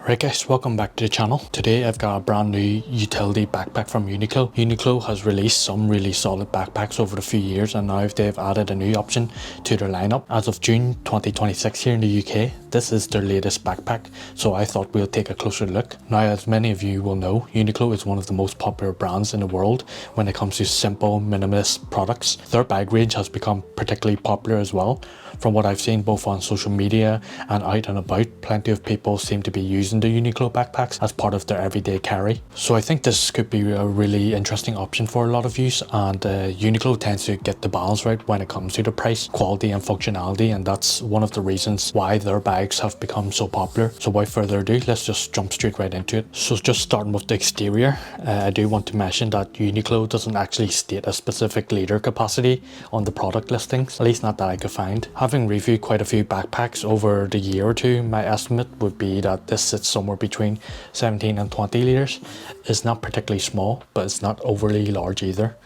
Right guys, welcome back to the channel. Today I've got a brand new utility backpack from Uniqlo. Uniqlo has released some really solid backpacks over the few years, and now they've added a new option to their lineup. As of June 2026 here in the UK, this is their latest backpack, so I thought we'll take a closer look. Now, as many of you will know, Uniqlo is one of the most popular brands in the world when it comes to simple, minimalist products. Their bag range has become particularly popular as well. From what I've seen both on social media and out and about, plenty of people seem to be using the Uniqlo backpacks as part of their everyday carry. So I think this could be a really interesting option for a lot of use, and Uniqlo tends to get the balance right when it comes to the price, quality and functionality, and that's one of the reasons why their bags have become so popular. So without further ado, let's just jump straight right into it. So just starting with the exterior, I do want to mention that Uniqlo doesn't actually state a specific liter capacity on the product listings, at least not that I could find. Having reviewed quite a few backpacks over the year or two, my estimate would be that this sits somewhere between 17 and 20 litres. It's not particularly small, but it's not overly large either.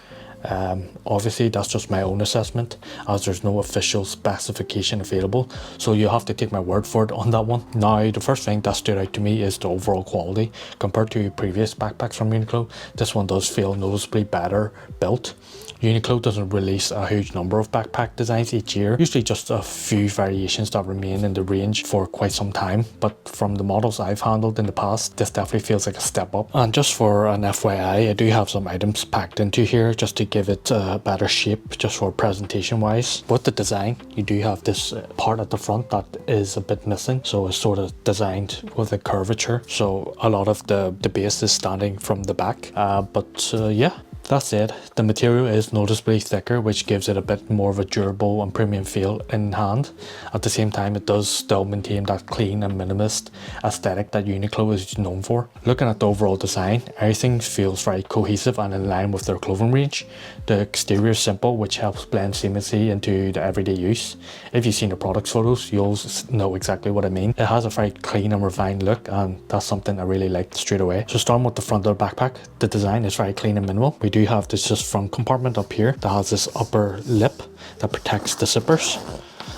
Obviously that's just my own assessment, as there's no official specification available, so you have to take my word for it on that one. Now, the first thing that stood out to me is the overall quality. Compared to previous backpacks from Uniqlo, this one does feel noticeably better built. Uniqlo doesn't release a huge number of backpack designs each year, usually just a few variations that remain in the range for quite some time, but from the models I've handled in the past, this definitely feels like a step up. And just for an FYI, I do have some items packed into here just to give it a better shape, just for presentation wise. With the design, you do have this part at the front that is a bit missing, so it's sort of designed with a curvature, so a lot of the base is standing from the back, yeah. That said, the material is noticeably thicker, which gives it a bit more of a durable and premium feel in hand. At the same time, it does still maintain that clean and minimalist aesthetic that Uniqlo is known for. Looking at the overall design, everything feels very cohesive and in line with their clothing range. The exterior is simple, which helps blend seamlessly into the everyday use. If you've seen the products photos, you'll know exactly what I mean. It has a very clean and refined look, and that's something I really liked straight away. So starting with the front of the backpack, the design is very clean and minimal. We do have this just front compartment up here that has this upper lip that protects the zippers,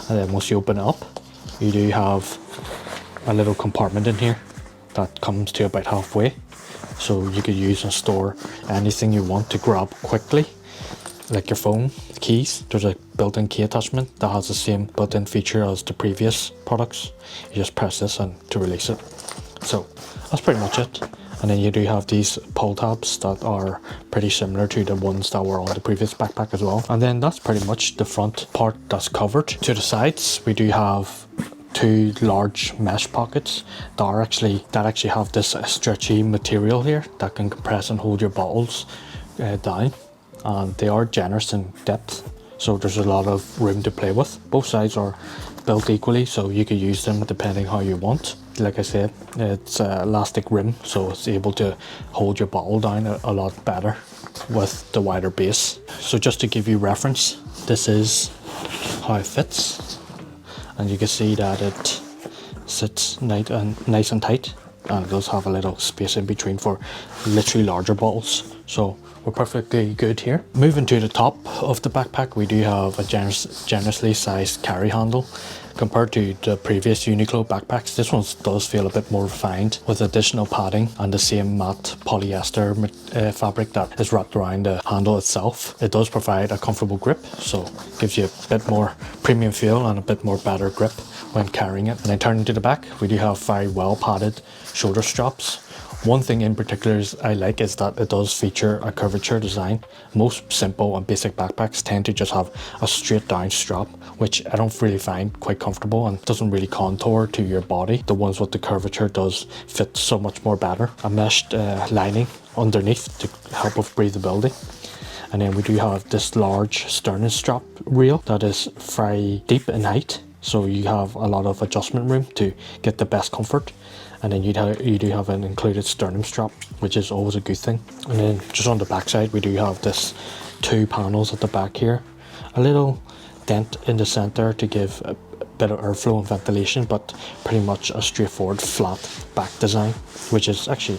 and then once you open it up, you do have a little compartment in here that comes to about halfway, so you could use and store anything you want to grab quickly, like your phone, keys. There's a built-in key attachment that has the same built-in feature as the previous products. You just press this and to release it. So that's pretty much it. And then you do have these pull tabs that are pretty similar to the ones that were on the previous backpack as well. And then that's pretty much the front part that's covered. To the sides, we do have two large mesh pockets that actually have this stretchy material here that can compress and hold your bottles down. And they are generous in depth, so there's a lot of room to play with. Both sides are built equally, so you could use them depending how you want. Like I said, it's elastic rim, so it's able to hold your bottle down a lot better with the wider base. So just to give you reference, this is how it fits, and you can see that it sits nice and tight, and it does have a little space in between for literally larger bottles, so we're perfectly good here. Moving to the top of the backpack, we do have a generously sized carry handle. Compared to the previous Uniqlo backpacks, this one does feel a bit more refined, with additional padding and the same matte polyester fabric that is wrapped around the handle itself. It does provide a comfortable grip, so it gives you a bit more premium feel and a bit more better grip when carrying it. And then turning to the back, we do have very well padded shoulder straps. One thing in particular I like is that it does feature a curvature design. Most simple and basic backpacks tend to just have a straight down strap, which I don't really find quite comfortable and doesn't really contour to your body. The ones with the curvature does fit so much more better. A meshed lining underneath to help with breathability. And then we do have this large sternum strap rail that is very deep in height, so you have a lot of adjustment room to get the best comfort. And then you do have an included sternum strap, which is always a good thing. And then just on the back side, we do have this two panels at the back here, a little dent in the center to give a bit of airflow and ventilation, but pretty much a straightforward flat back design, which is actually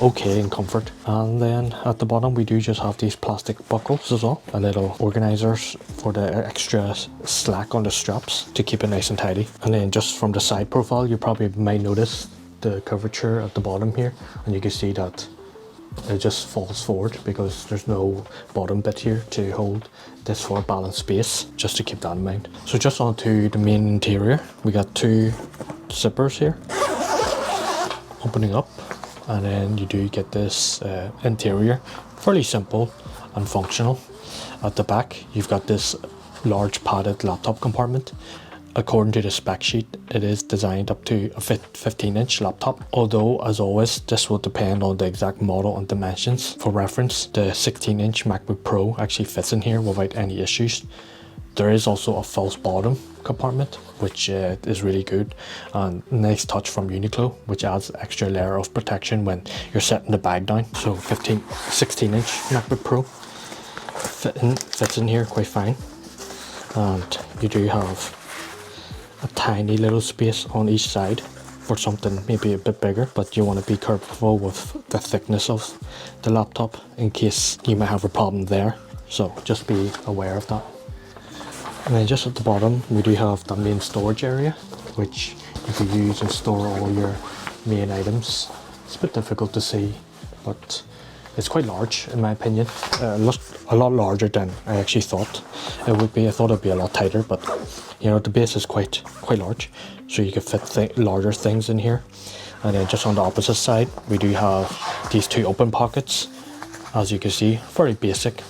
okay in comfort. And then at the bottom, we do just have these plastic buckles as well, a little organizers for the extra slack on the straps to keep it nice and tidy. And then just from the side profile, you probably might notice the curvature at the bottom here, and you can see that it just falls forward because there's no bottom bit here to hold this for balanced space, just to keep that in mind. So just onto the main interior, we got two zippers here opening up, and then you do get this interior, fairly simple and functional. At the back you've got this large padded laptop compartment. According to the spec sheet, it is designed up to a 15-inch laptop, although as always this will depend on the exact model and dimensions. For reference, the 16-inch MacBook Pro actually fits in here without any issues. There is also a false bottom compartment, which is really good, and nice touch from Uniqlo, which adds extra layer of protection when you're setting the bag down. So 16-inch MacBook Pro fits in here quite fine, and you do have a tiny little space on each side for something maybe a bit bigger, but you want to be careful with the thickness of the laptop in case you might have a problem there, so just be aware of that. And then just at the bottom we do have the main storage area, which you can use and store all your main items. It's a bit difficult to see, but it's quite large in my opinion. A lot larger than I actually thought it would be. I thought it'd be a lot tighter, but you know, the base is quite large, so you can fit larger things in here. And then just on the opposite side we do have these two open pockets. As you can see, very basic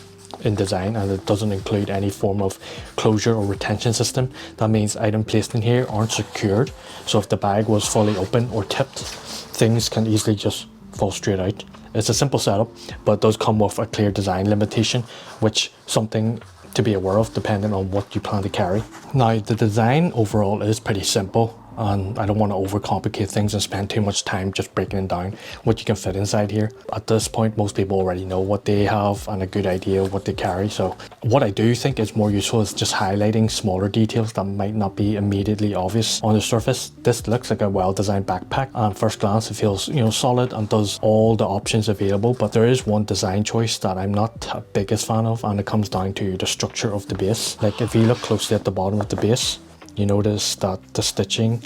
in design, and it doesn't include any form of closure or retention system. That means items placed in here aren't secured, so if the bag was fully open or tipped, things can easily just fall straight out. It's a simple setup, but it does come with a clear design limitation, which something to be aware of depending on what you plan to carry. Now the design overall is pretty simple, and I don't want to overcomplicate things and spend too much time just breaking it down what you can fit inside here. At this point most people already know what they have and a good idea of what they carry, so what I do think is more useful is just highlighting smaller details that might not be immediately obvious on the surface. This looks like a well-designed backpack, and first glance it feels, you know, solid and does all the options available, but there is one design choice that I'm not a biggest fan of, and it comes down to the structure of the base. Like if you look closely at the bottom of the base, you notice that the stitching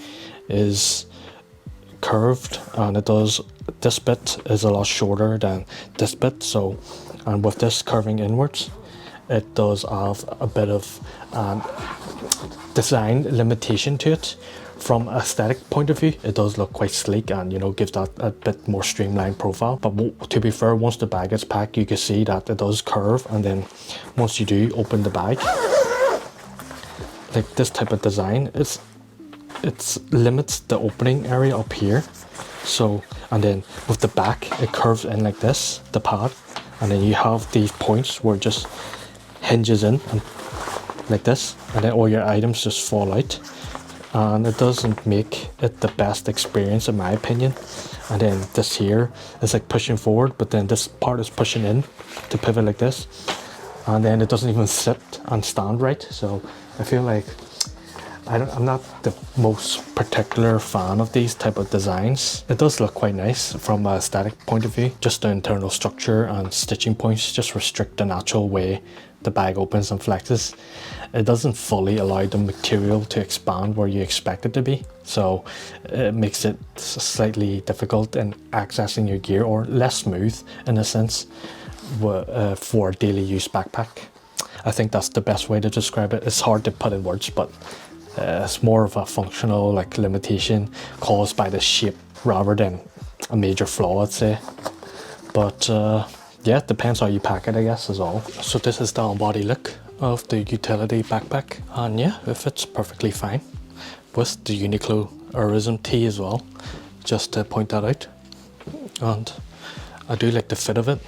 is curved, and this bit is a lot shorter than this bit, so, and with this curving inwards it does have a bit of design limitation to it. From an aesthetic point of view it does look quite sleek and, you know, gives that a bit more streamlined profile, but to be fair, once the bag gets packed you can see that it does curve, and then once you do open the bag, like this type of design, it limits the opening area up here. So, and then with the back it curves in like this, the pad, and then you have these points where it just hinges in and like this, and then all your items just fall out, and it doesn't make it the best experience in my opinion. And then this here is like pushing forward, but then this part is pushing in to pivot like this, and then it doesn't even sit and stand right. So I feel like I'm not the most particular fan of these type of designs. It does look quite nice from an aesthetic point of view. Just the internal structure and stitching points just restrict the natural way the bag opens and flexes. It doesn't fully allow the material to expand where you expect it to be, so it makes it slightly difficult in accessing your gear, or less smooth in a sense, for a daily use backpack. I think that's the best way to describe it. It's hard to put in words, but it's more of a functional like limitation caused by the shape rather than a major flaw, I'd say. But yeah, it depends how you pack it, I guess, is all. So this is the on-body look of the utility backpack, and yeah, it fits perfectly fine with the Uniqlo Tourism tee as well, just to point that out. And I do like the fit of it.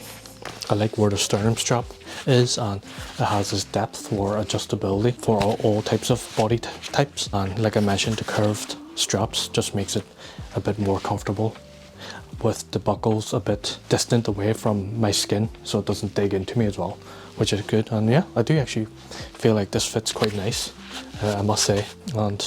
I like where the sternum strap is, and it has this depth for adjustability for all types of body types, and like I mentioned, the curved straps just makes it a bit more comfortable, with the buckles a bit distant away from my skin so it doesn't dig into me as well, which is good. And yeah, I do actually feel like this fits quite nice, I must say. And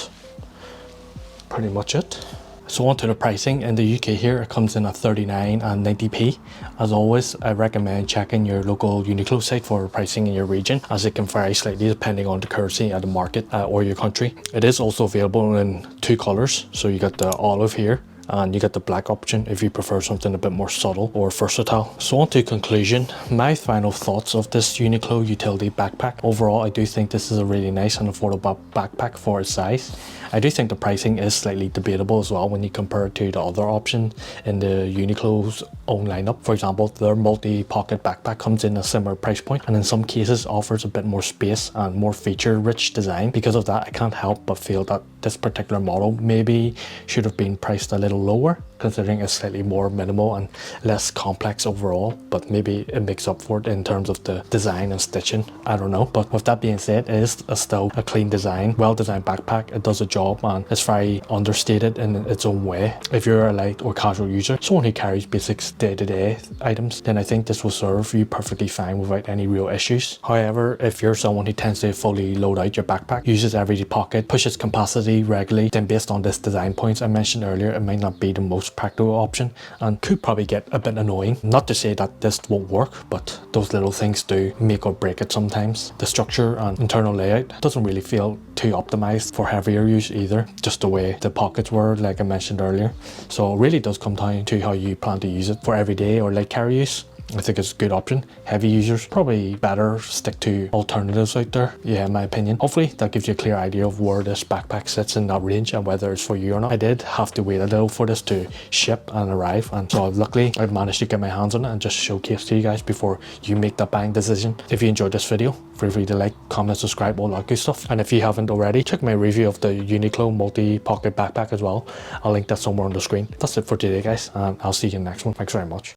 pretty much it. So on to the pricing. In the UK here it comes in at 39 and 90p. As always, I recommend checking your local Uniqlo site for pricing in your region, as it can vary slightly depending on the currency at the market or your country. It is also available in two colours, so you got the olive here and you get the black option if you prefer something a bit more subtle or versatile. So on to conclusion, my final thoughts of this Uniqlo utility backpack. Overall, I do think this is a really nice and affordable backpack for its size. I do think the pricing is slightly debatable as well when you compare it to the other option in the Uniqlo's own lineup. For example, their multi-pocket backpack comes in a similar price point and in some cases offers a bit more space and more feature-rich design. Because of that, I can't help but feel that this particular model maybe should have been priced a little lower, considering it's slightly more minimal and less complex overall, but maybe it makes up for it in terms of the design and stitching. I don't know. But with that being said, it is still a clean design, well-designed backpack. It does a job and it's very understated in its own way. If you're a light or casual user, someone who carries basics day-to-day items, then I think this will serve you perfectly fine without any real issues. However, if you're someone who tends to fully load out your backpack, uses every pocket, pushes capacity regularly, then based on this design points I mentioned earlier, it might not be the most practical option and could probably get a bit annoying. Not to say that this won't work, but those little things do make or break it sometimes. The structure and internal layout doesn't really feel too optimized for heavier use either, just the way the pockets were, like I mentioned earlier. So it really does come down to how you plan to use it for everyday or light carry use. I think it's a good option. Heavy users probably better stick to alternatives out there, yeah, in my opinion. Hopefully that gives you a clear idea of where this backpack sits in that range and whether it's for you or not. I did have to wait a little for this to ship and arrive, and so luckily I've managed to get my hands on it and just showcase to you guys before you make that buying decision. If you enjoyed this video, feel free to like, comment, subscribe, all that good stuff. And if you haven't already, check my review of the Uniqlo multi-pocket backpack as well. I'll link that somewhere on the screen. That's it for today, guys, and I'll see you in the next one. Thanks very much.